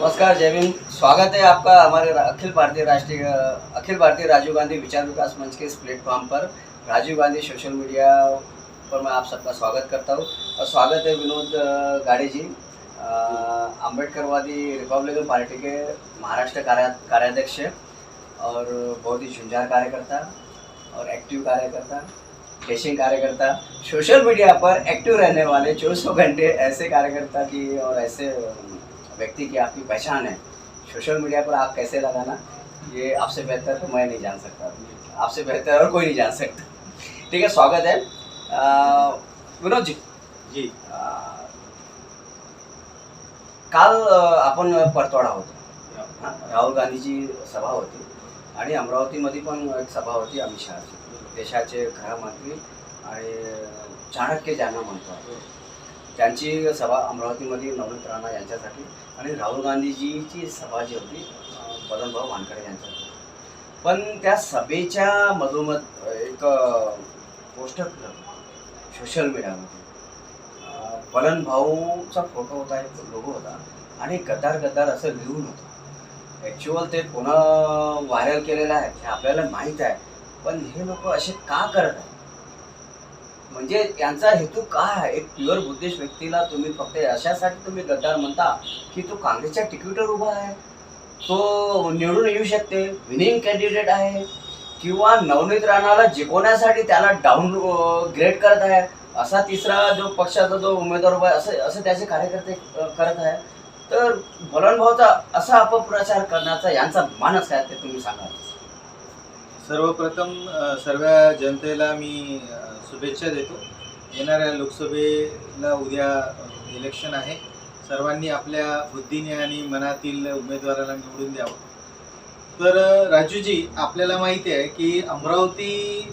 नमस्कार, जय भीम। स्वागत है आपका हमारे अखिल भारतीय राजीव गांधी विचार विकास मंच के इस प्लेटफॉर्म पर। राजीव गांधी सोशल मीडिया पर मैं आप सबका स्वागत करता हूँ और स्वागत है विनोद गाड़े जी, अम्बेडकरवादी रिपब्लिकन पार्टी के महाराष्ट्र कार्याध्यक्ष और बहुत ही झुंझार कार्यकर्ता और एक्टिव कार्यकर्ता, डैशिंग कार्यकर्ता, सोशल मीडिया पर एक्टिव रहने वाले 24 घंटे ऐसे कार्यकर्ता की और ऐसे व्यक्ति की आपकी पहचान है। सोशल मीडिया पर आप कैसे लगाना, ये आपसे बेहतर तो मैं नहीं जान सकता, आपसे बेहतर और कोई नहीं जान सकता। ठीक है, स्वागत है विनोद जी। जी काल आपण परतवाडा होतो, राहुल गांधीची सभा होती आणि अमरावतीमध्ये पण एक सभा होती अमित शहाची, देशाचे गृहमंत्री आणि चाणक्य ज्यांना म्हणतो आपण, त्यांची सभा अमरावतीमध्ये नवनीत राणा यांच्यासाठी आणि राहुल गांधीजीची सभा जी होती बलवंतभाऊ वानखडे यांच्यासाठी। पण त्या सभेच्या मधोमध एक पोस्टर सोशल मीडियामध्ये बलवंतभाऊचा फोटो होता, एक लोगो होता आणि गद्दार गद्दार असं लिहून होतं। ॲक्च्युअल ते कोणा व्हायरल केलेलं आहे हे आपल्याला माहीत आहे, पण हे लोक असे का करत आहेत, म्हणजे यांचा हेतू काय आहे? एक प्युअर बुद्धिस्ट व्यक्तीला तुम्ही फक्त अशासाठी तुम्ही गद्दार म्हणता की तो काँग्रेसच्या तिकीटवर उभा आहे, तो निवडून येऊ शकते, विनिंग कॅन्डिडेट आहे, किंवा नवनीत राणाला जिंकवण्यासाठी त्याला डाऊन ग्रेड करत आहे, असा तिसरा जो पक्षाचा जो उमेदवार उभा आहे असं त्याचे कार्यकर्ते करत आहे। तर बलवंतभाऊचा असा अपप्रचार करण्याचा यांचा मानस काय ते तुम्ही सांगा। सर्वप्रथम सर्व जनतेला मी शुभेच्छा देतो। येणाऱ्या लोकसभेला उद्या इलेक्शन आहे, सर्वांनी आपल्या बुद्धीने आणि मनातील उमेदवाराला निवडून द्यावं। तर राजूजी, आपल्याला माहिती आहे की अमरावती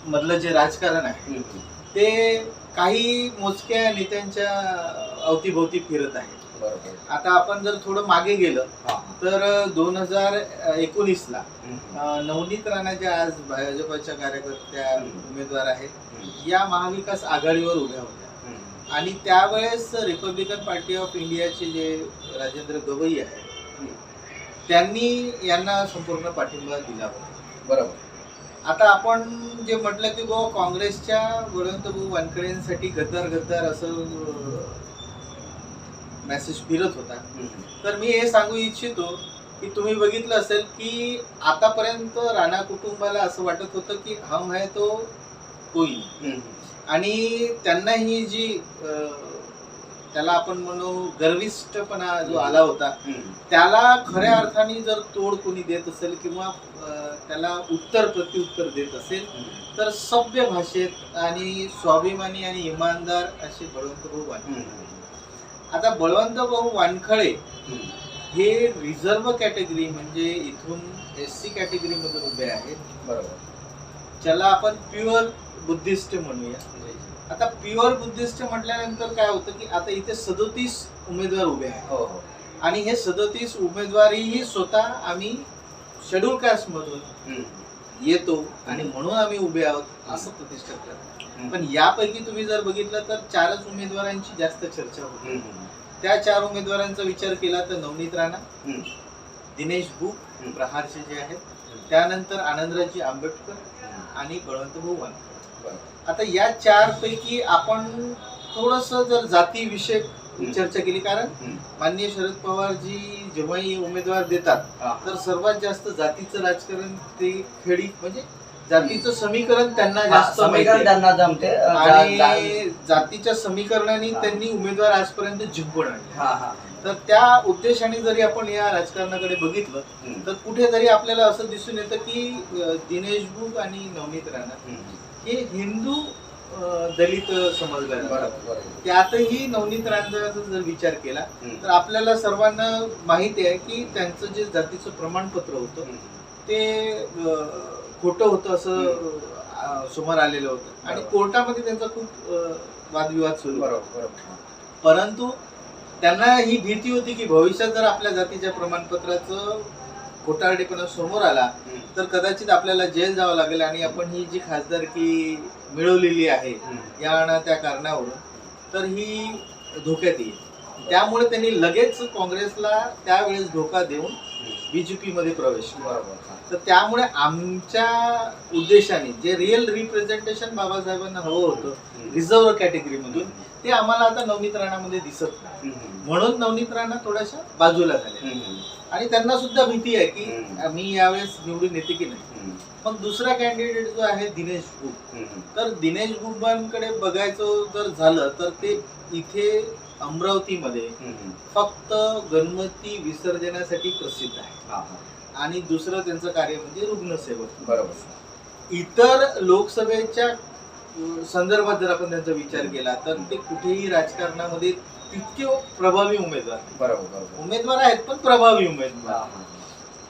मधलं जे राजकारण आहे ते काही मोजक्या नेत्यांच्या अवतीभोवती फिरत आहे। आता आपण जर थोडं मागे गेलं तर 2019ला नवनीत राणा ज्या आज भाजपच्या कार्यकर्त्या उमेदवार आहेत, या महाविकास आघाडीवर उभ्या होत्या आणि त्यावेळेस रिपब्लिकन पार्टी ऑफ इंडियाचे जे राजेंद्र गवई आहेत त्यांनी यांना संपूर्ण पाठिंबा दिला होता। बरोबर। आता आपण जे म्हटलं की काँग्रेसच्या बळवंतभाऊ वानखडेंसाठी गद्दार गद्दार असं मेसेज फिरत होता, तर मी हे सांगू इच्छितो की तुम्ही बघितलं असेल की आतापर्यंत राणा कुटुंबाला असं वाटत होतं की हम है तो कोई, आणि त्यांना ही जी त्याला आपण म्हणू गर्विष्ठपणा जो आला होता, त्याला खऱ्या अर्थाने जर तोड कोणी देत असेल किंवा त्याला उत्तर प्रत्युत्तर देत असेल तर सभ्य भाषेत आणि स्वाभिमानी आणि इमानदार असे बळवंतभाऊ वानखडे। आता बळवंतभाऊ वानखडे हे रिझर्व्ह कॅटेगरी म्हणजे इथून SC कॅटेगरी मधून उभे आहेत। बरोबर, ज्याला आपण प्युअर बुद्धिस्ट म्हणूया। आता प्युअर बुद्धिस्ट म्हटल्यानंतर काय होतं की आता इथे 37 उमेदवार उभे आहेत आणि हे 37 उमेदवारीही स्वतः आम्ही शेड्यूल कास्ट मधून येतो आणि म्हणून आम्ही उभे आहोत असं प्रतिष्ठित करतात। पण यापैकी तुम्ही जर बघितलं तर 4च उमेदवारांची जास्त चर्चा होती। त्या 4 उमेदवारांचा विचार केला तर नवनीत राणा, दिनेश बुक प्रहारचे जे आहेत, त्यानंतर आनंदराजी आंबेडकर आणि बळवंतभाऊ वानखडे। आता या 4 पैकी आपण थोडस जर जातीविषयक चर्चा केली, कारण माननीय शरद पवारजी जेव्हाही उमेदवार देतात तर सर्वात जास्त जातीचं राजकारण ते खेडी म्हणजे जातीचं समीकरण त्यांना जास्त जमते आणि जातीच्या समीकरणाने त्यांनी उमेदवार आजपर्यंत जिंकून आणले। तर त्या उद्देशाने जरी आपण या राजकारणाकडे बघितलं तर कुठेतरी आपल्याला असं दिसून येतं की दिनेश बुक आणि नवनीत राणा हे हिंदू दलित समजल्या जातात। त्यातही नवनीत राणाचा जर विचार केला तर आपल्याला सर्वांना माहिती आहे की त्यांचं जे जातीचं प्रमाणपत्र होतं ते खोटं होतं असं समोर आलेलं होतं आणि कोर्टामध्ये त्यांचा खूप वादविवाद सुरू होता। परंतु त्यांना ही भीती होती की भविष्यात जर आपल्या जातीच्या प्रमाणपत्राचं खोटारडेपणा समोर आला तर कदाचित आपल्याला जेल जावं लागेल आणि आपण ही जी खासदारकी मिळवलेली आहे या त्या कारणावरून तर ही धोक्यात येईल। त्यामुळे त्यांनी लगेच काँग्रेसला त्यावेळेस धोका देऊन बीजेपी मध्ये प्रवेश केला. बरोबर. तर त्यामुळे आमच्या उद्देशाने जे रिअल रिप्रेझेंटेशन बाबासाहेबांना हवं होतं रिझर्व्ह कॅटेगरीमधून ते आम्हाला आता नवनीत राणामध्ये दिसत नाही. म्हणून नवनीत राणा थोड्याशा बाजूला झाल्या आणि त्यांना सुद्धा भीती आहे की मी यावेळेस निवडून येते की नाही. मग दुसरा कॅन्डिडेट जो आहे दिनेश बुब, तर दिनेश बुबांकडे बघायचं जर झालं तर ते इथे अमरावतीमध्ये फक्त गणपती विसर्जनासाठी प्रसिद्ध आहे आणि दुसरं त्यांचं कार्य म्हणजे रुग्णसेवक. बरोबर. इतर लोकसभेच्या संदर्भात जर आपण त्यांचा विचार केला तर ते कुठेही राजकारणामध्ये तितके प्रभावी उमेदवार आहेत पण प्रभावी उमेदवार.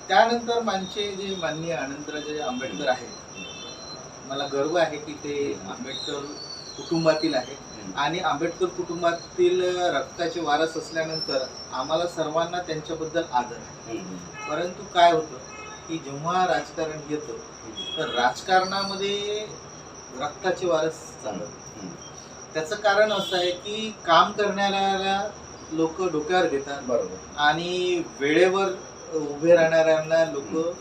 त्यानंतर जे माननीय आनंदराजे आंबेडकर आहेत, मला गर्व आहे की ते आंबेडकर कुटुंबातील आहेत आणि आंबेडकर कुटुंबातील रक्ताचे वारस असल्यानंतर आम्हाला सर्वांना त्यांच्याबद्दल आदर आहे. परंतु काय होतं की जेव्हा राजकारण येतं तर राजकारणामध्ये रक्ताचे वारस चालत. त्याचं कारण असं आहे की काम करणाऱ्याला लोक डोक्यावर घेतात. बरोबर. आणि वेळेवर उभे राहणाऱ्यांना लोक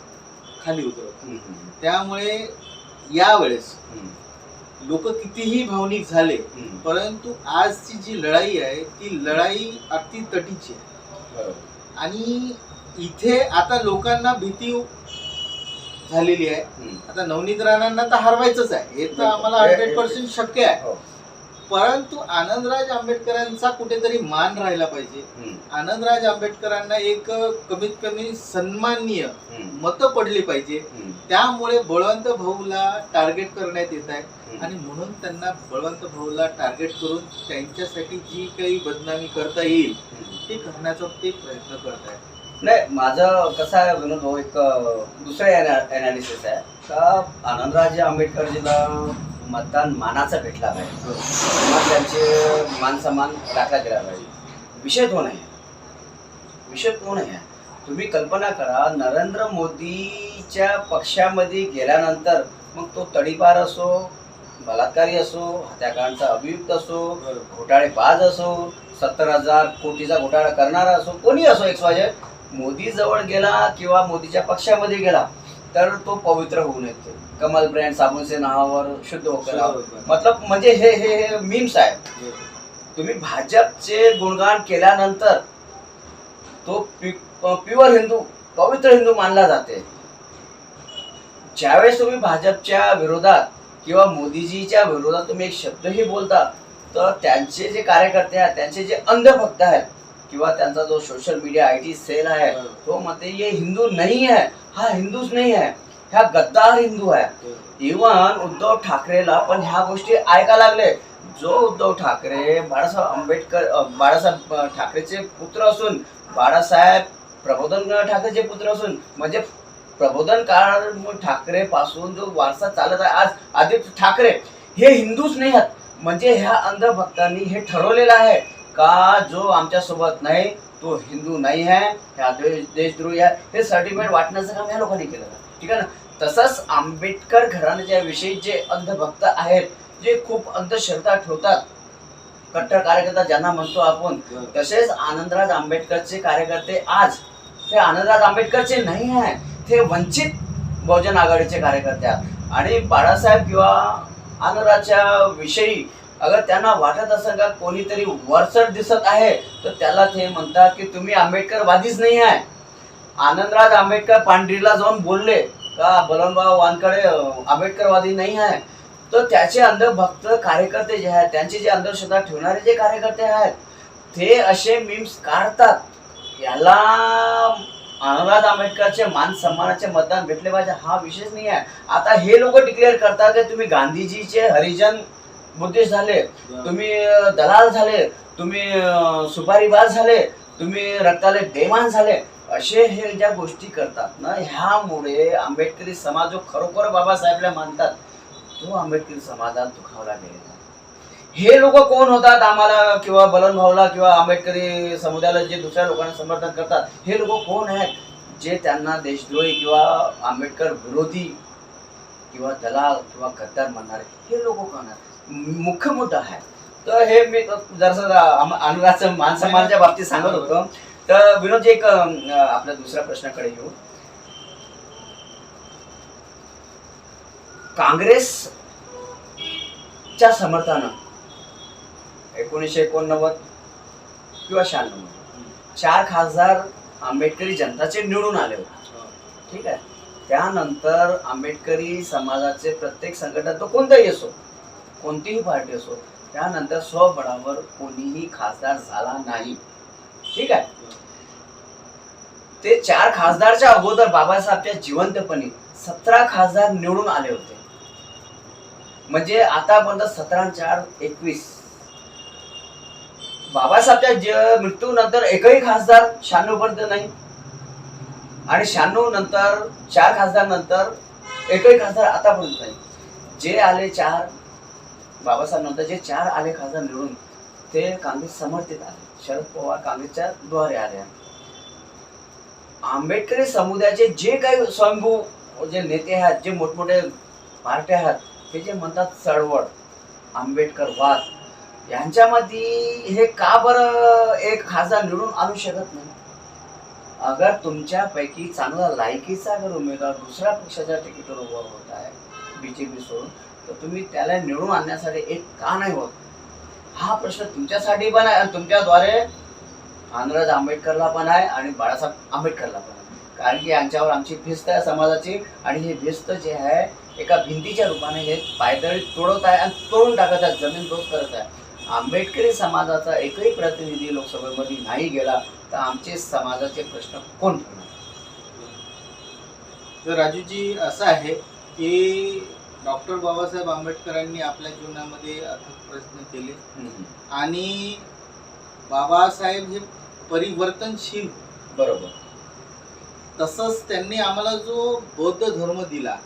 खाली उतरवतात. त्यामुळे यावेळेस लोक कितीही भावनिक झाले परंतु आजची जी लढाई आहे ती लढाई अति तटीची आहे. आणि इथे आता लोकांना भीती झालेली आहे. आता नवनीत राणांना तर हरवायचंच आहे हे तर आम्हाला 100% शक्य आहे. परंतु आनंदराज आंबेडकरांचा कुठेतरी मान राहिला पाहिजे. आनंदराज आंबेडकरांना एक कमीत कमी सन्माननीय मतं पडली पाहिजे. त्यामुळे बळवंत भाऊला टार्गेट करण्यात येत आहे आणि म्हणून त्यांना बळवंत भाऊला टार्गेट करून त्यांच्यासाठी जी काही बदनामी करता येईल ते करण्याचा ते प्रयत्न करत आहेत. नाही, माझं कसं आहे विनोद भाऊ, एक दुसरं एनालिसिस आहे का आनंदराजे आंबेडकरजीला मतदान मानाचा भेटला पाहिजे, मग त्यांचे मान सन्मान राखला गेला पाहिजे. विषय तो नाही आहे. तुम्ही कल्पना करा, नरेंद्र मोदीच्या पक्षामध्ये गेल्यानंतर मग तो तडीपार असो, बलात्कारी असो, हत्याकांडाचा अभियुक्त असो, घोटाळेबाज असो, 70,000 कोटीचा घोटाळा करणारा असो, कोणी असो, XYZ, मोदी जवळ गेला किंवा मोदीच्या पक्षामध्ये गेला तर तो पवित्र होऊन येतो. कमल ब्रँड साबुनचे नावावर शुद्ध होकर, मतलब म्हणजे हे मीम्स आहे. तुम्ही भाजपचे गुणगान केल्यानंतर तो प्युअर हिंदू, पवित्र हिंदू मानला जाते. ज्यावेळेस तुम्ही भाजपच्या विरोधात किंवा मोदीजीच्या विरोधात तुम्ही एक शब्दही बोलता तर त्यांचे जे कार्यकर्ते आहेत, त्यांचे जे अंधभक्त आहेत किंवा त्यांचा जो सोशल मीडिया IT सेल आहे तो म्हणते ये हिंदू नाही है, हा हिंदूच नाही आहे, ह्या गद्दार हिंदू आहे. इव्हन उद्धव ठाकरेला पण ह्या गोष्टी ऐकायला लागले. जो उद्धव ठाकरे बाळासाहेब ठाकरेचे पुत्र असून, बाळासाहेब प्रबोधन ठाकरेचे पुत्र असून, म्हणजे प्रबोधन काळ ठाकरे पासून जो वारसा चालत आहे आज आदित्य ठाकरे हे हिंदूच नाही आहेत. म्हणजे ह्या अंधभक्तांनी हे ठरवलेलं आहे का जो आमच्या सोबत नाही तो हिंदू नाही आहे, ह्या देशद्रोही आहे. हे सर्टिफिकेट वाटण्याचं काम ह्या लोकांनी केलं. ठीक आहे ना. तसंच आंबेडकर घराण्याच्या विषयी जे अंधभक्त आहेत, जे खूप अंधश्रद्धा ठेवतात, कट्टर कार्यकर्ता ज्यांना म्हणतो आपण, तसेच आनंदराज आंबेडकरचे कार्यकर्ते आज ते आनंदराज आंबेडकरचे नाही आहे, ते वंचित बहुजन आघाडीचे कार्यकर्ते आहेत. आणि बाळासाहेब किंवा आनंदराजच्या विषयी अगर त्यांना वाटत असेल का कोणीतरी वरचढ दिसत आहे तर त्याला ते म्हणतात की तुम्ही आंबेडकरवादीच नाही आहे. आनंदराज आंबेडकर पांढरीला जाऊन बोलले का बलवंतभाऊ वानकडे आंबेडकरवादी नाही आहे, तर त्याचे अंधभक्त कार्यकर्ते जे आहेत, त्यांचे जे अंधश्रद्धा ठेवणारे जे कार्यकर्ते आहेत ते असे मीम्स काढतात. याला आनंदराज आंबेडकरचे मान सन्मानाचे मतदान भेटले पाहिजे हा विषयच नाही आहे. आता हे लोक डिक्लेअर करतात की तुम्ही गांधीजीचे हरिजन बुद्धिस्ट झाले, तुम्ही दलाल झाले, तुम्ही सुपारीबाज झाले, तुम्ही रक्ताले बेमान झाले, असे हे ज्या गोष्टी करतात ना, ह्यामुळे आंबेडकरी समाज जो खरोखर बाबासाहेबला मानतात तो आंबेडकरी समाजात दुखावला गेलेला. हे लोक कोण होतात आम्हाला किंवा बलवंत भाऊला किंवा आंबेडकरी समुदायाला जे दुसऱ्या लोकांना समर्थन करतात, हे लोक कोण आहेत जे त्यांना देशद्रोही किंवा आंबेडकर विरोधी किंवा दलाल किंवा गद्दार म्हणणारे, हे लोक कोण आहेत. मुख्य मुद्दा आहे तर हे मी जरासं अनुरागचं मान सन्मानाच्या बाबतीत सांगत होतो. तर विनोदजी एक आपल्या दुसऱ्या प्रश्नाकडे येऊ. काँग्रेसच्या समर्थानं 1989 किंवा 96 4 खासदार आंबेडकरी जनताचे निवडून आले होते. ठीक आहे. त्यानंतर आंबेडकरी समाजाचे प्रत्येक संघटना तो कोणताही असो, कोणतीही पार्टी असो, त्यानंतर स्वबळावर कोणीही खासदार झाला नाही. ठीक आहे. ते 4 खासदारच्या अगोदर बाबासाहेबच्या जिवंतपणी 17 खासदार निवडून आले होते. म्हणजे आतापर्यंत 17 4 21 बाबासाहेबच्या मृत्यूनंतर एकही खासदार 96 पर्यंत नाही आणि 96 नंतर 4 खासदार नंतर एकही खासदार आतापर्यंत नाही. जे आले 4 बाबासाहेब नंतर जे 4 आले खासदार निवडून ते काँग्रेस समर्थित आले. शरद पवार काँग्रेसच्या द्वारे आले. आंबेडकरी समुदायाचे जे काही स्वयंभू जे नेते आहेत, जे मोठमोठे पार्ट्या आहेत, ते जे म्हणतात चळवळ, आंबेडकरवाद, यांच्यामध्ये हे का बरं एक खासदार निवडून आणू शकत नाही? अगर तुमच्यापैकी चांगला लायकीचा अगर उमेदवार दुसऱ्या पक्षाच्या तिकीटवर उभा होत आहे बीजेपी सोडून, तर तुम्ही त्याला निवडून आणण्यासाठी एक का नाही होत? हा प्रश्न तुमच्यासाठी पण आहे आणि तुमच्याद्वारे अनुराग आंबेडकरला पण आहे आणि बाळासाहेब आंबेडकरला पण आहे. कारण की यांच्यावर आमची भिस्त आहे समाजाची आणि हे भिस्त जे आहे एका भिंतीच्या रूपाने हे पायदळी तोडत आहे आणि तोडून टाकत आहे, जमीन दोष करत आहे. आंबेडकरी समाजाचा एकही प्रतिनिधी लोकसभेमध्ये नाही गेला तर आमचे समाजाचे प्रश्न कोण ठेवणार? तर राजूजी असं आहे की डॉक्टर बाबासाहेब आंबेडकरांनी आपल्या जीवनामध्ये अथक प्रयत्न केले आणि बाबासाहेब हे परिवर्तनशील, बरोबर. तसंच त्यांनी आम्हाला जो बौद्ध धर्म दिला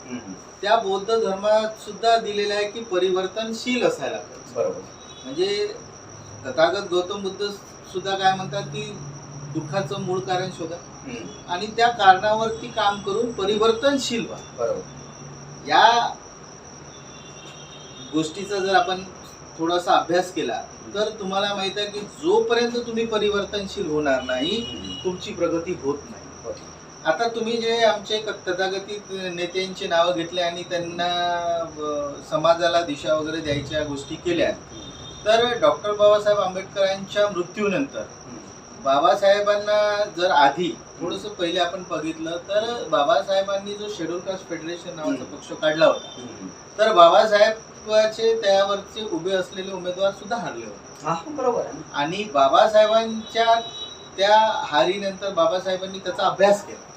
त्या बौद्ध धर्मात सुद्धा दिलेला आहे की परिवर्तनशील असायला पाहिजे. बरोबर. म्हणजे तथागत गौतम बुद्ध सुद्धा काय म्हणतात की दुःखाचं मूळ कारण शोधा आणि त्या कारणावरती काम करून परिवर्तनशील व्हा. बरोबर. या गोष्टीचा जर आपण थोडासा अभ्यास केला तर तुम्हाला माहित आहे की जोपर्यंत तुम्ही परिवर्तनशील होणार नाही तुमची प्रगती होत नाही. आता तुम्ही जे आमचे तथागतिक नेत्यांची नावं घेतले आणि त्यांना समाजाला दिशा वगैरे द्यायच्या गोष्टी केल्या, तर डॉक्टर बाबासाहेब आंबेडकरांच्या मृत्यूनंतर बाबासाहेबांना जर आधी थोडंसं पहिले आपण बघितलं तर बाबासाहेबांनी जो शेड्यूल कास्ट फेडरेशन नावाचा पक्ष काढला होता, तर बाबासाहेबांचे त्यावरचे उभे असलेले उमेदवार सुद्धा हारले होते. बरोबर. आणि बाबासाहेबांच्या त्या हारीनंतर बाबासाहेबांनी त्याचा अभ्यास केला.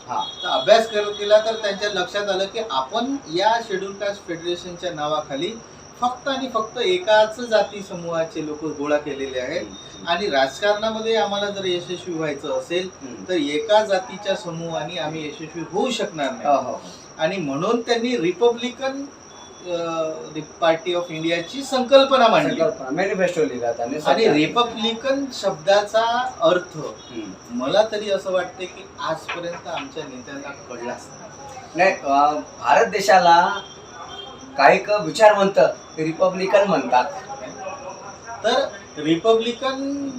तर अभ्यास केला तर त्यांच्या लक्षात आलं की आपण या शेड्यूल कास्ट फेडरेशनच्या नावाखाली फक्त आणि फक्त एकाच जाती समूहाचे लोक गोळा केलेले आहेत आणि राजकारणामध्ये आम्हाला जर यशस्वी व्हायचं असेल तर एका जातीच्या समूहाने आम्ही यशस्वी होऊ शकणार नाही. आणि म्हणून त्यांनी रिपब्लिकन पार्टी ऑफ इंडियाची संकल्पना मांडली, मॅनिफेस्टो लिहिला त्यांनी. आणि रिपब्लिकन शब्दाचा अर्थ मला तरी असं वाटतं की आजपर्यंत आमच्या नेत्यांना कळलाच नाही. भारत देशाला काही विचारवंत रिपब्लिकन म्हणतात. तर रिपब्लिकन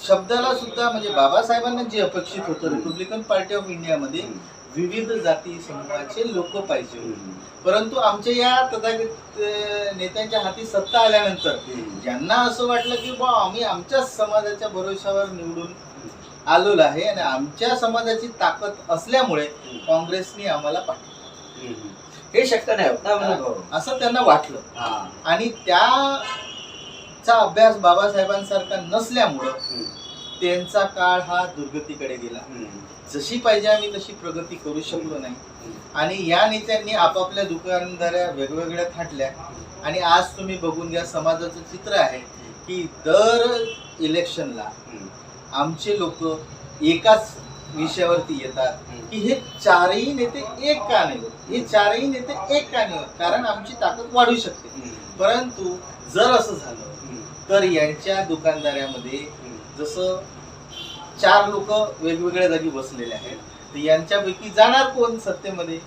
शब्दाला सुद्धा म्हणजे बाबासाहेबांना जे अपेक्षित होतं रिपब्लिकन पार्टी ऑफ इंडियामध्ये विविध जाती समूहाचे लोक पाहिजे, परंतु आमच्या या तथागत नेत्यांच्या हाती सत्ता आल्यानंतर ज्यांना असं वाटलं की बा आम्ही आमच्याच समाजाच्या भरोशावर निवडून आलेलो आहे आणि आमच्या समाजाची ताकद असल्यामुळे काँग्रेसने आम्हाला पाठवलं, हे शक्य नाही होत असं त्यांना वाटलं. आणि त्याचा अभ्यास बाबासाहेबांसारखा नसल्यामुळं त्यांचा काळ हा दुर्गतीकडे गेला. जशी पाहिजे आम्ही तशी प्रगती करू शकलो नाही. आणि या नेत्यांनी आपापल्या दुकानदाऱ्या वेगवेगळ्या थाटल्या आणि आज तुम्ही बघून घ्या समाजाचं चित्र आहे की दर इलेक्शनला आमचे लोक एकाच विषयावरती येतात की हे चारही नेते एक का नाही होत, हे चारही नेते एक का नाही होत, कारण आमची ताकद वाढू शकते. परंतु जर असं झालं तर यांच्या दुकानदाऱ्यामध्ये जसं 4 लोक वेगवेगळ्या जागी बसलेले आहेत तर यांच्यापैकी जाणार कोण सत्तेमध्ये?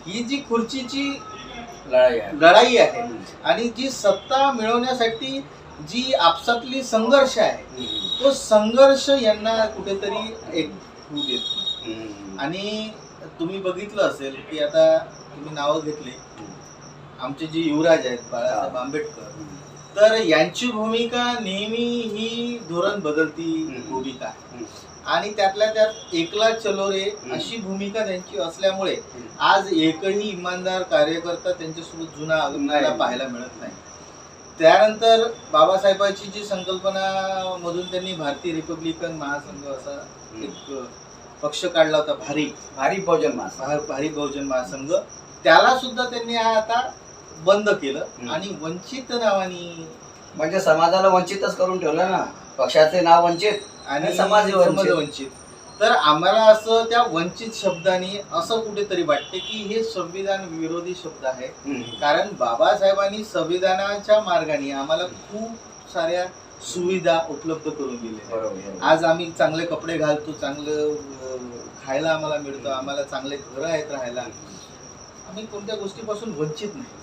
ही जी खुर्चीची लढाई आहे आणि जी सत्ता मिळवण्यासाठी जी आपसातली संघर्ष आहे तो संघर्ष यांना कुठेतरी एक होऊ देत नाही. आणि तुम्ही बघितलं असेल की आता तुम्ही नावं घेतली, आमचे जे युवराज आहेत बाळासाहेब आंबेडकर, तर यांची भूमिका नेहमी ही धोरण बदलती भूमिका आहे. आणि त्यातल्या त्यात एकला चलो रे अशी भूमिका त्यांची असल्यामुळे आज एकही इमानदार कार्यकर्ता त्यांच्यासोबत जुना आपल्याला पाहायला मिळत नाही. त्यानंतर बाबासाहेबांची जी संकल्पना मधून त्यांनी भारतीय रिपब्लिकन महासंघ असा एक पक्ष काढला होता, भारी बहुजन महासंघ, त्याला सुद्धा त्यांनी आता बंद केलं आणि वंचित नावाने, म्हणजे समाजाला वंचितच करून ठेवलं ना, पक्षाचे नाव वंचित आणि समाज वंचित. तर आम्हाला असं त्या वंचित शब्दाने असं कुठेतरी वाटते की हे संविधान विरोधी शब्द आहे. कारण बाबासाहेबांनी संविधानाच्या मार्गाने आम्हाला खूप साऱ्या सुविधा उपलब्ध करून दिल्या. आज आम्ही चांगले कपडे घालतो, चांगलं खायला आम्हाला मिळतं, आम्हाला चांगले घरं आहेत राहायला, आम्ही कोणत्या गोष्टीपासून वंचित नाही.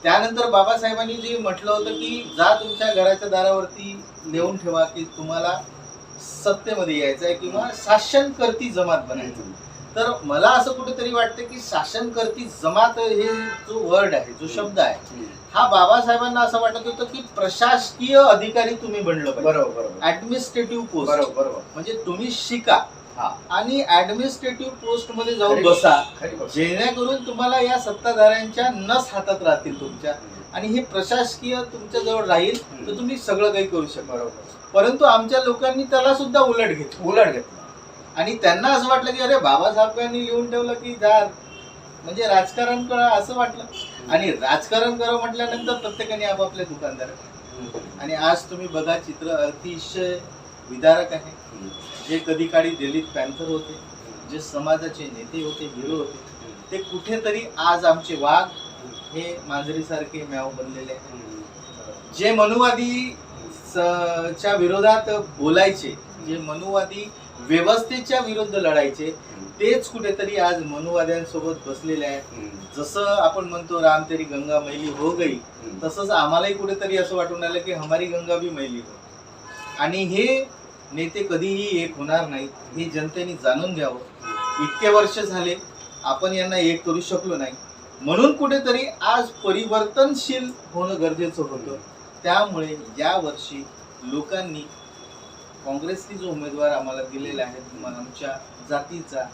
त्यानंतर बाबासाहेबांनी जे म्हटलं होतं की जा तुमच्या घराच्या दारावरती लिहून ठेवा की तुम्हाला सत्तेमध्ये यायचं आहे किंवा शासनकर्ती जमात बनायचं. तर मला असं कुठेतरी वाटतं की शासनकर्ती जमात हे जो वर्ड आहे, जो शब्द आहे, हा बाबासाहेबांना असं वाटत होतं की प्रशासकीय अधिकारी तुम्ही बनलं पाहिजे. बरोबर. ऍडमिनिस्ट्रेटिव्ह पोस्ट, बरोबर. म्हणजे तुम्ही शिका आणि ऍडमिनिस्ट्रेटिव्ह पोस्ट मध्ये जाऊन बसा, जेणेकरून तुम्हाला या सत्ताधाऱ्यांच्या नस हातात राहतील तुमच्या, आणि हे प्रशासकीय तुमच्या जवळ राहील तर तुम्ही सगळं काही करू शकता. परंतु आमच्या लोकांनी त्याला सुद्धा उलट घेतलं आणि त्यांना असं वाटलं की अरे बाबासाहेबांनी लिहून ठेवलं की जा, म्हणजे राजकारण करा असं वाटलं. आणि राजकारण करा म्हटल्यानंतर प्रत्येकाने आपापले दुकानदार. आणि आज तुम्ही बघा, चित्र अतिशय विदारक आहे. जे कधी काळी दलित पॅन्थर होते, जे समाजाचे नेते होते, हिरो होते, ते कुठेतरी आज आमचे वाघ हे मांजरीसारखे म्याव बनलेले आहेत. जे मनुवादी च्या विरोधात बोलायचे, जे मनुवादी व्यवस्थेच्या विरुद्ध लढायचे, तेच कुठेतरी आज मनुवाद्यांसोबत बसलेले आहेत. जसं आपण म्हणतो राम तेरी गंगा मैली हो गई, तसंच आम्हालाही कुठेतरी असं वाटून आलं की हमारी गंगा भी मैली हो. आणि हे नेते कधीही एक होणार नाहीत, हे जनतेने जाणून घ्यावं. इतके वर्ष झाले आपण यांना एक करू शकलो नाही, म्हणून कुठेतरी आज परिवर्तनशील होणं गरजेचं होतं. त्यामुळे या वर्षी लोकांनी काँग्रेसने जो उमेदवार आम्हाला दिलेला आहे, आमच्या जातीचा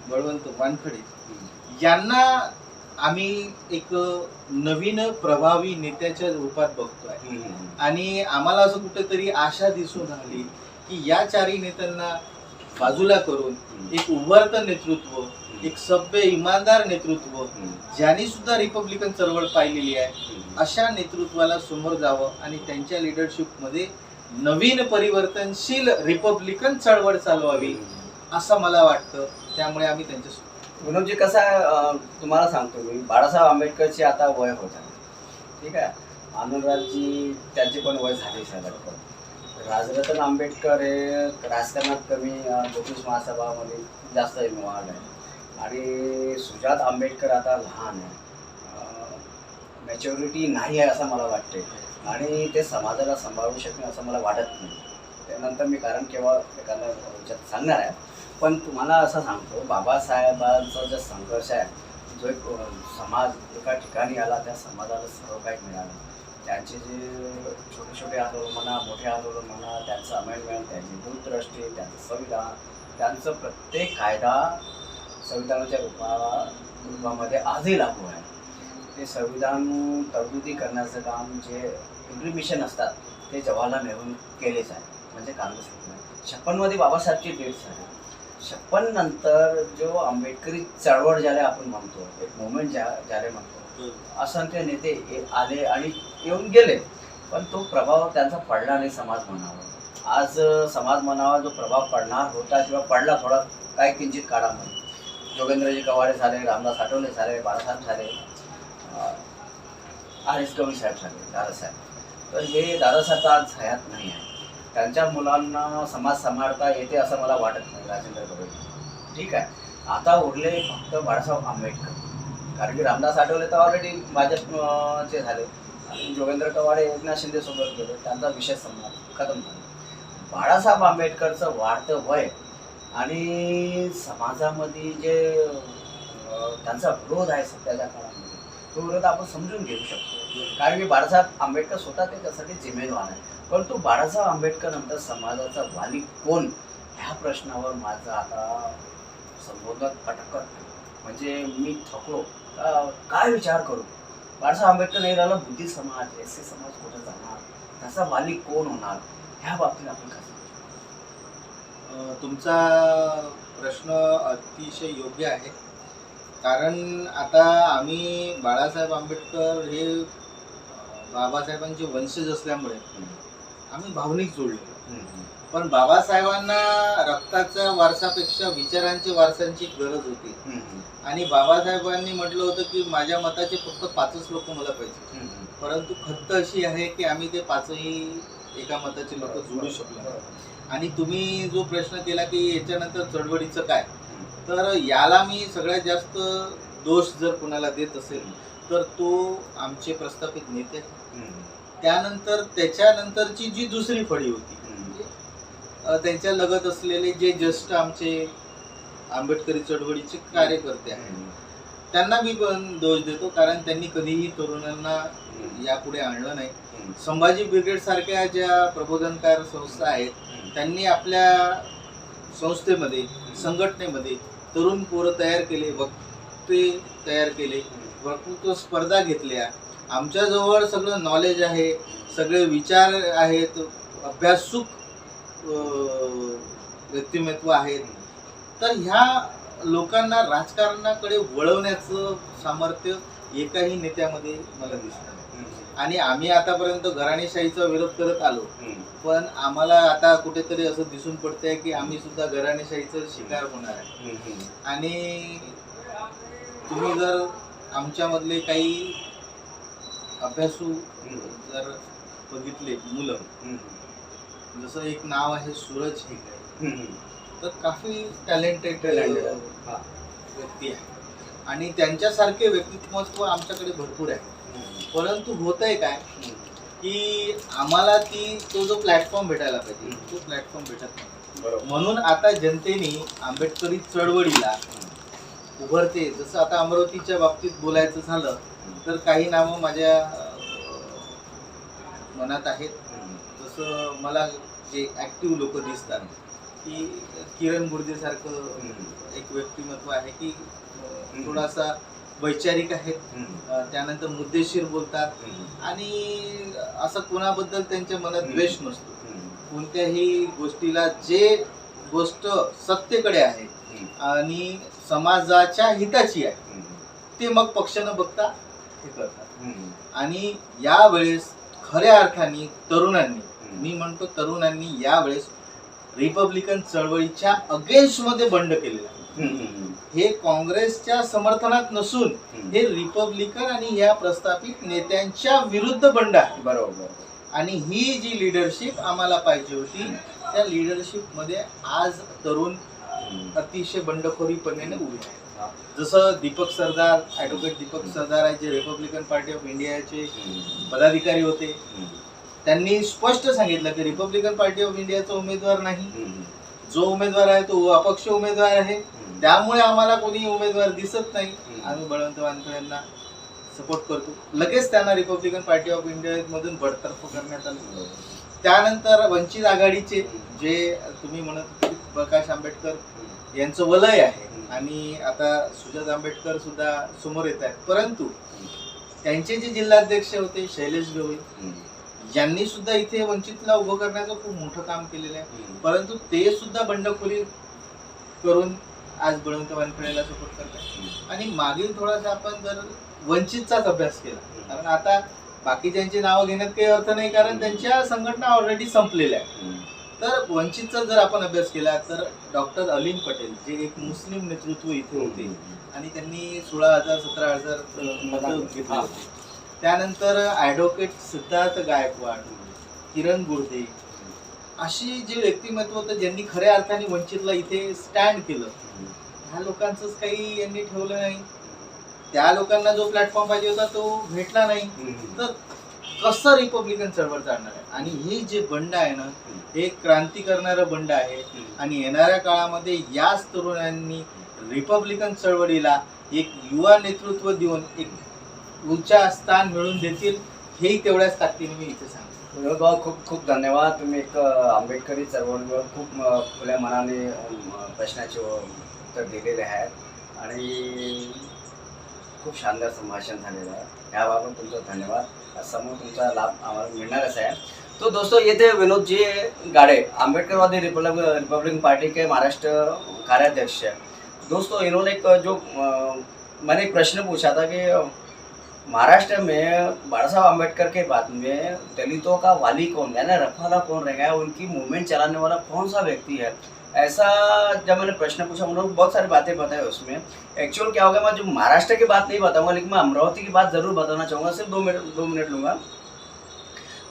बळवंत वानखडे, यांना आम्ही एक नवीन प्रभावी नेत्याच्या रूपात बघतोय. आणि आम्हाला असं कुठेतरी आशा दिसून आली की या चारही नेत्यांना बाजूला करून एक उभरतं नेतृत्व, एक सभ्य इमानदार नेतृत्व, ज्यांनी सुद्धा रिपब्लिकन चळवळ पाहिलेली आहे, अशा नेतृत्वाला समोर जावं आणि त्यांच्या लिडरशिप मध्ये नवीन परिवर्तनशील रिपब्लिकन चळवळ चालवावी असं मला वाटतं. त्यामुळे आम्ही त्यांच्यासोबत. विनोदजी, कसं आहे तुम्हाला सांगतो मी, बाळासाहेब आंबेडकरची आता वय होत आहे, ठीक आहे. आनंदरावजी त्यांचे पण वय झाले साधारण. राजरत्न आंबेडकर हे राजकारणात कमी, ब्रिटिश महासभामध्ये जास्त इन्व्हॉल्व आहे. आणि सुजात आंबेडकर आता लहान आहे, मॅच्युरिटी नाही आहे असं मला वाटते, आणि ते समाजाला सांभाळू शकणे असं मला वाटत नाही. त्यानंतर मी कारण केव्हा एखादा सांगणार आहे. पण तुम्हाला असं सांगतो, बाबासाहेबांचा जो संघर्ष आहे, जो एक समाज एका ठिकाणी आला, त्या समाजाला सर्व काही मिळालं. त्यांचे जे छोटे छोटे आंदोलन म्हणा, मोठे आंदोलन म्हणा, त्यांचं अमेंडमेंट, त्यांची दूरदृष्टी, त्यांचं संविधान, त्यांचं प्रत्येक कायदा संविधानाच्या रूपामध्ये आजही लागू आहे. ते संविधान तरतुदी करण्याचं काम, जे इम्प्लिमेशन असतात, ते जवाहरलाल नेहरू केलेच आहे. म्हणजे काँग्रेस 56मध्ये बाबासाहेबची डेट झाली. 56 नंतर जो आंबेडकरी चळवळ ज्याला आपण म्हणतो, एक मुवमेंट ज्याला म्हणतो, असंख्य नेते आले आणि येऊन गेले, पण तो प्रभाव त्यांचा पडला नाही समाज मनावर. आज समाज मनावर जो प्रभाव पडणार होता किंवा पडला थोडा काही किंचित काळामध्ये, जोगेंद्रजी कवाडे झाले, रामदास आठवले झाले, बाळासाहेब झाले, आर.एस. गवई साहेब झाले, दादासाहेब. तर हे दादासाहेब आज हयात नाही आहे. त्यांच्या मुलांना समाज सांभाळता येते असं मला वाटत नाही, राजेंद्र गवई, ठीक आहे. आता उरले फक्त बाळासाहेब आंबेडकर, कारण की रामदास आठवले तर ऑलरेडी भाजपचे झाले, आणि जोगेंद्र कवाडे एकनाथ शिंदे सोबत गेले, त्यांचा विषय संपला, खतम झाला. बाळासाहेब आंबेडकरचं वाढतं वय आणि समाजामध्ये जे त्यांचा विरोध आहे सध्याच्या काळामध्ये, तो विरोध आपण समजून घेऊ शकतो. कारण की बाळासाहेब आंबेडकर स्वतः ते त्यासाठी जिम्मेदार आहे. परंतु बाळासाहेब आंबेडकर नंतर समाजाचा वाली कोण ह्या प्रश्नावर माझं आता संबोधन अटकत नाही. म्हणजे मी थकलो. काय विचार करू? बाळासाहेब आंबेडकर नाही राहिला, बुद्धी समाज, एस सी समाज कुठं जाणार, त्याचा वाली कोण होणार, ह्या बाबतीत आपण कसं? तुमचा प्रश्न अतिशय योग्य आहे. कारण आता आम्ही बाळासाहेब आंबेडकर हे बाबासाहेबांचे वंशज असल्यामुळे आम्ही भावनिक जोडले. पण बाबासाहेबांना रक्ताच्या वारसापेक्षा विचारांच्या वारसांची गरज होती. आणि बाबासाहेबांनी म्हटलं होतं की माझ्या मताचे फक्त 5च लोक मला पाहिजे. परंतु खंत अशी आहे की आम्ही ते 5ही एका मताचे लोक जोडू शकलो नाही. आणि तुम्ही जो प्रश्न केला की याच्यानंतर चळवळीचं काय, तर याला मी सगळ्यात जास्त दोष जर कोणाला देत असेल तर तो आमचे प्रस्थापित नेते. त्यानंतर त्याच्यानंतरची जी दुसरी फळी होती, त्यांच्या लगत असलेले जे ज्येष्ठ आमचे आंबेडकरी चळवळीचे कार्यकर्ते आहेत, त्यांना मी पण दोष देतो. कारण त्यांनी कधीही तरुणांना यापुढे आणलं नाही. संभाजी ब्रिगेड सारख्या ज्या प्रबोधनकार संस्था आहेत, त्यांनी आपल्या संस्थेमध्ये, संघटनेमध्ये तरुण पोरं तयार केले, वक्ते तयार केले, वक्तृत्व स्पर्धा घेतल्या. आमच्याजवळ सगळं नॉलेज आहे, सगळे विचार आहेत, अभ्यासूक व्यक्तिमत्व आहेत. तर ह्या लोकांना राजकारणाकडे वळवण्याचं सामर्थ्य एकाही नेत्यामध्ये मला दिसतं नाही. आणि आम्ही आतापर्यंत घराणेशाहीचा विरोध करत आलो, पण आम्हाला आता कुठेतरी असं दिसून पडतंय की आम्ही सुद्धा घराणेशाहीचा शिकार होणार आहे. आणि तुम्ही जर आमच्यामधले काही अभ्यासू जर बघितले मुलं, जसं एक नाव आहे सूरज हेगडे, तर काफी टॅलेंटेड व्यक्ती आहे आणि त्यांच्यासारखे व्यक्तिमत्व आमच्याकडे भरपूर आहे. परंतु होतंय काय की आम्हाला तो जो प्लॅटफॉर्म भेटायला पाहिजे तो प्लॅटफॉर्म भेटत नाही. म्हणून आता जनतेने आंबेडकरी चळवळीला उभरते. जसं आता अमरावतीच्या बाबतीत बोलायचं झालं तर काही नावं माझ्या मनात आहेत. जसं मला जे ऍक्टिव्ह लोक दिसतात की किरण गुर्जे सारखं एक व्यक्तिमत्व आहे की थोडासा वैचारिक आहेत, त्यानंतर मुद्देशीर बोलतात आणि असं कोणाबद्दल त्यांच्या मनात द्वेष नसतो. कोणत्याही गोष्टीला जे गोष्ट सत्तेकडे आहे आणि समाजाच्या हिताची आहे ते मग पक्ष न बघता हे करतात. आणि यावेळेस खऱ्या अर्थाने तरुणांनी, मी म्हणतो तरुणांनी यावेळेस रिपब्लिकन चळवळीच्या अगेन्स्ट मध्ये बंड केलेलं आहे. हे काँग्रेसच्या समर्थनात नसून हे रिपब्लिकन आणि या प्रस्थापित नेत्यांच्या विरुद्ध बंड आहे. बरोबर. आणि ही जी लिडरशिप आम्हाला पाहिजे होती त्या लिडरशिप मध्ये आज तरुण अतिशय बंडखोरीपणे उभे आहेत. जसं दीपक सरदार, ॲडव्होकेट दीपक सरदार आहे, जे रिपब्लिकन पार्टी ऑफ इंडियाचे पदाधिकारी होते, त्यांनी स्पष्ट सांगितलं की रिपब्लिकन पार्टी ऑफ इंडियाचा उमेदवार नाही, जो उमेदवार आहे तो अपक्ष उमेदवार आहे, त्यामुळे आम्हाला कोणी उमेदवार दिसत नाही, आम्ही बळवंत वानखेडेंना सपोर्ट करतो. लगेच त्यांना रिपब्लिकन पार्टी ऑफ इंडिया मधून बडतर्फ करण्यात आलं. त्यानंतर वंचित आघाडीचे जे तुम्ही म्हणत होते प्रकाश आंबेडकर यांचं वलय आहे आणि आता सुजात आंबेडकर सुद्धा समोर येत आहेत. परंतु त्यांचे जे जिल्हाध्यक्ष होते शैलेश गवई, यांनी सुद्धा इथे वंचितला उभं करण्याचं खूप मोठं काम केलेलं आहे. परंतु ते सुद्धा बंडखोरी करून आज बळवंत वानखेडेला सपोर्ट करतात. आणि मागील थोडासा आपण जर वंचितचाच अभ्यास केला, कारण आता बाकीच्यांची नावं घेण्यात काही अर्थ नाही, कारण त्यांच्या संघटना ऑलरेडी संपलेल्या आहेत. तर वंचितचा जर आपण अभ्यास केला तर डॉक्टर अलीम पटेल जे एक मुस्लिम नेतृत्व इथे होते आणि त्यांनी 16,000-17,000 मतं घेतली होती. त्यानंतर ॲडव्होकेट सिद्धार्थ गायकवाड, किरण गुर्जे अशी जे व्यक्तिमत्व होतं ज्यांनी खऱ्या अर्थाने वंचितला इथे स्टँड केलं, ह्या लोकांचंच काही यांनी ठेवलं नाही. त्या लोकांना जो प्लॅटफॉर्म पाहिजे होता तो भेटला नाही. तर कसं रिपब्लिकन चळवळ चालणार आहे. आणि हे जे बंड आहे ना, हे क्रांती करणारं बंड आहे. आणि येणाऱ्या काळामध्ये याच तरुणांनी रिपब्लिकन चळवळीला एक युवा नेतृत्व देऊन एक उच्च स्थान मिळवून देतील, हेही तेवढ्याच ताकदीने मी इथे सांगतो. विनोद भाऊ, खूप खूप धन्यवाद. तुम्ही एक आंबेडकरी चळवळीवर खूप खुल्या मनाने प्रश्नाचे उत्तर दिलेले आहेत आणि खूप शानदार संभाषण झालेलं आहे. याबाबत तुमचा धन्यवाद. समोर तुमचा लाभ आम्हाला मिळणारच है. तो दोस्तों, ये थे विनोद जी गाड़े, आम्बेडकरवादी रिपब्लिकन पार्टी के महाराष्ट्र कार्याध्यक्ष है. दोस्तों, इन्होंने एक मैंने एक प्रश्न पूछा था कि महाराष्ट्र में बाबा साहब आम्बेडकर के बाद में दलितों का वाली कौन, यानी रखवाला कौन रहेगा, उनकी मूवमेंट चलाने वाला कौन सा व्यक्ति है, ऐसा जब मैंने प्रश्न पूछा, उन्होंने बहुत सारी बातें बताई. उसमें एक्चुअल क्या होगा, मैं जो महाराष्ट्र की बात नहीं बताऊंगा, लेकिन मैं अमरावती की बात जरूर बताना चाहूँगा. सिर्फ 2 मिनट लूँगा.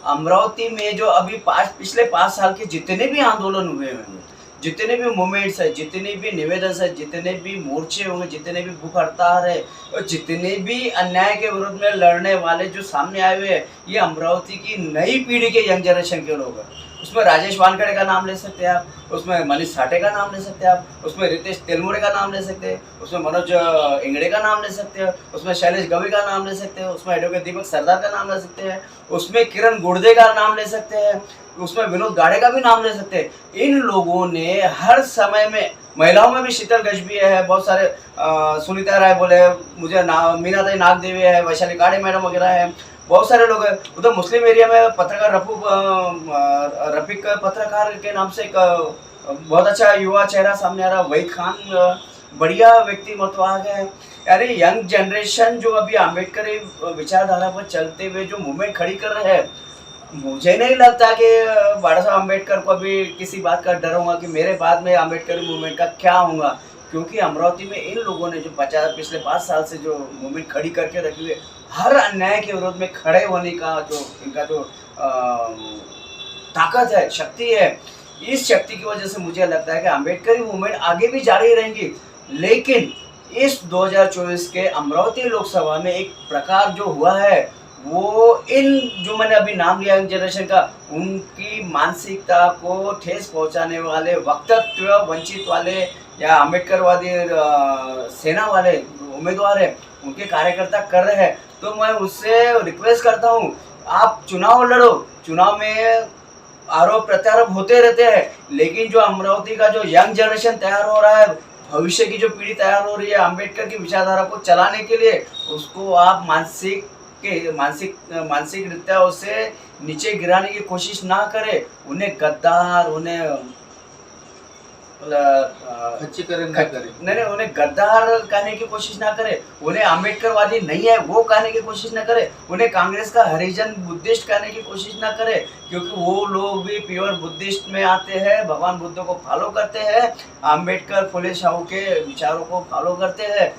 अमरावती में जो अभी पिछले 5 साल के जितने भी आंदोलन हुए होंगे, जितने भी मूवमेंट्स है, जितने भी निवेदन है, जितने भी मोर्चे होंगे, जितने भी भूख हड़ताल है और जितने भी अन्याय के विरोध में लड़ने वाले जो सामने आए हुए हैं, ये अमरावती की नई पीढ़ी के यंग जनरेशन के लोग हैं. उसमें राजेश वानखेड़े का नाम ले सकते हैं आप, उसमें मनीष साठे का नाम ले सकते हैं आप, उसमें रितेश तेलमुरे का नाम ले सकते हैं, उसमें मनोज इंगड़े का नाम ले सकते हैं, उसमें शैलेश गवी का नाम ले सकते हैं, उसमें एडवोकेट दीपक सरदार का नाम ले सकते हैं, उसमें किरण गुर्दे का नाम ले सकते हैं, उसमें विनोद गाड़े का भी नाम ले सकते हैं. इन लोगों ने हर समय में, महिलाओं में भी शीतल गजबी है, बहुत सारे सुनीता राय बोले, मुझे मीनाताई नागदेवी है, वैशाली काड़े मैडम वगैरह है, बहुत सारे लोग हैं. उधर मुस्लिम एरिया में पत्रकार रफीक पत्रकार के नाम से एक बहुत अच्छा युवा चेहरा सामने आ रहा है. वहीद खान बढ़िया व्यक्तिमत्व आ गया है. यानी यंग जनरेशन जो अभी आम्बेडकरी विचारधारा पर चलते हुए जो मूवमेंट खड़ी कर रहे हैं, मुझे नहीं लगता कि बाबा साहब अम्बेडकर को अभी किसी बात का डर होगा कि मेरे बाद में आम्बेडकरी मूवमेंट का क्या होगा. क्योंकि अमरावती में इन लोगों ने जो पिछले 5 साल से जो मूवमेंट खड़ी करके रखी हुई है, हर अन्याय के विरोध में खड़े होने का जो इनका जो ताकत है, शक्ति है, इस शक्ति की वजह से मुझे लगता है कि आम्बेडकरी मूवमेंट आगे भी जारी रहेंगी. लेकिन इस 2024 के अमरावती लोकसभा में एक प्रकार जो हुआ है, वो इन जो मैंने अभी नाम लिया इन जनरेशन का, उनकी मानसिकता को ठेस पहुंचाने वाले, वक्तव्य वंचित वाले या अम्बेडकरवादी सेना वाले उम्मीदवार हैं, उनके कार्यकर्ता कर रहे हैं. तो मैं उससे रिक्वेस्ट करता हूँ, आप चुनाव लड़ो. चुनाव में आरोप प्रत्यारोप होते रहते हैं, लेकिन जो अमरावती का जो यंग जनरेशन तैयार हो रहा है, भविष्य की जो पीढ़ी तैयार हो रही है अम्बेडकर की विचारधारा को चलाने के लिए, उसको आप मानसिक रीत्या उसे नीचे गिराने की कोशिश ना करें. उन्हें गद्दार, उन्हें खच्चीकरण न करें. नहीं, उन्हें गद्दार कहने की कोशिश ना करे, उन्हें आम्बेडकरवादी नहीं है वो कहने की कोशिश ना करे, उन्हें कांग्रेस का हरिजन बुद्धिस्ट कहने की कोशिश ना करे. क्योंकि वो लोग भी प्योर बुद्धिस्ट में आते हैं, भगवान बुद्ध को फॉलो करते हैं, आम्बेडकर फुले शाहू के विचारों को फॉलो करते हैं.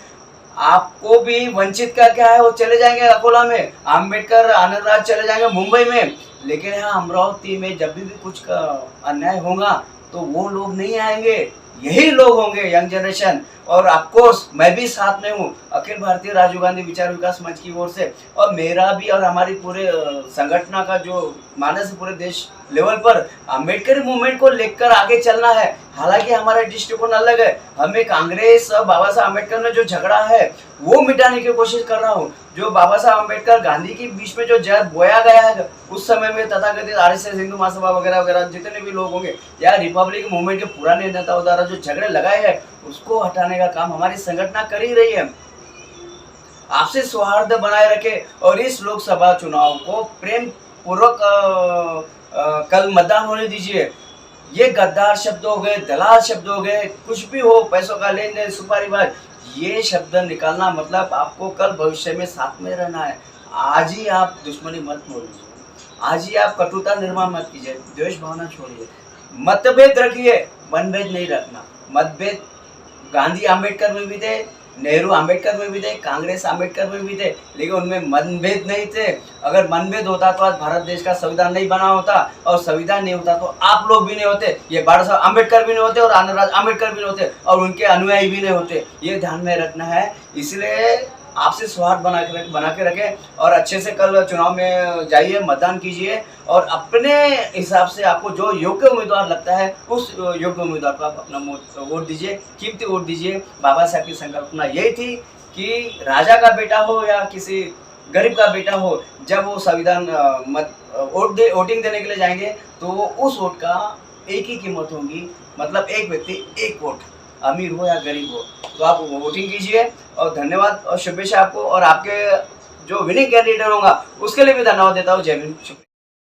आपको भी वंचित करके आए, वो चले जाएंगे अकोला में, आम्बेडकर आनंद राज चले जाएंगे मुंबई में, लेकिन यहाँ अमरावती में जब भी कुछ अन्याय होगा तो वो लोग नहीं आएंगे. यही लोग होंगे यंग जनरेशन. और ऑफकोर्स मैं भी साथ में हूँ अखिल भारतीय राजीव गांधी विचार विकास मंच की ओर से, और मेरा भी और हमारी पूरे संगठन का जो मानस है पूरे देश लेवल पर अम्बेडकर मूवमेंट को लेकर आगे चलना है. हालांकि हमारा दृष्टिकोण अलग है. हमें कांग्रेस और बाबा साहब अम्बेडकर में जो झगड़ा है वो मिटाने की कोशिश कर रहा हूँ. जो बाबा साहब अम्बेडकर गांधी के बीच में जो जहर बोया गया है उस समय में, तथाकथित आरएसएस हिंदू महासभा वगैरह वगैरह जितने भी लोग होंगे या रिपब्लिक मूवमेंट के पुराने नेताओं द्वारा जो झगड़े लगाए हैं, उसको हटाने का काम हमारी संगठन कर ही रही है. आपसे सौहार्द बनाए रखे और इस लोकसभा चुनाव को प्रेम पूर्वक कल मतदान होने दीजिए. ये गद्दार शब्द हो गए, दलाल शब्द हो गए, कुछ भी हो, पैसों का लेन देन, सुपारीबाज, ये शब्द निकालना मतलब आपको कल भविष्य में साथ में रहना है. आज ही आप दुश्मनी मत मोड़िए, आज ही आप कटुता निर्माण मत कीजिए, द्वेष भावना छोड़िए, मतभेद रखिए, मनभेद नहीं रखना. मतभेद गांधी आम्बेडकर में भी थे, नेहरू आम्बेडकर में भी थे, कांग्रेस आम्बेडकर में भी थे, लेकिन उनमें मनभेद नहीं थे. अगर मनभेद होता तो आज भारत देश का संविधान नहीं बना होता, और संविधान नहीं होता तो आप लोग भी नहीं होते, ये बाबा साहब अम्बेडकर भी नहीं होते और आनंद राज अम्बेडकर भी नहीं होते और उनके अनुयायी भी नहीं होते. ये ध्यान में रखना है. इसलिए आपसी सौहार्द बना के रखें और अच्छे से कल चुनाव में जाइए, मतदान कीजिए और अपने हिसाब से आपको जो योग्य उम्मीदवार लगता है उस योग्य उम्मीदवार को आप अपना वोट दीजिए, कीमती वोट दीजिए। बाबा साहब की संकल्पना यही थी कि राजा का बेटा हो या किसी गरीब का बेटा हो, जब वो संविधान वोटिंग देने के लिए जाएंगे तो उस वोट का एक ही कीमत होगी, मतलब एक व्यक्ति एक वोट, अमीर हो या गरीब हो। तो आप वोटिंग कीजिए और धन्यवाद और शुभेच्छा आपको, और आपके जो विनिंग कैंडिडेट होगा उसके लिए भी धन्यवाद देता हूँ। जय हिंद, शुक्रिया।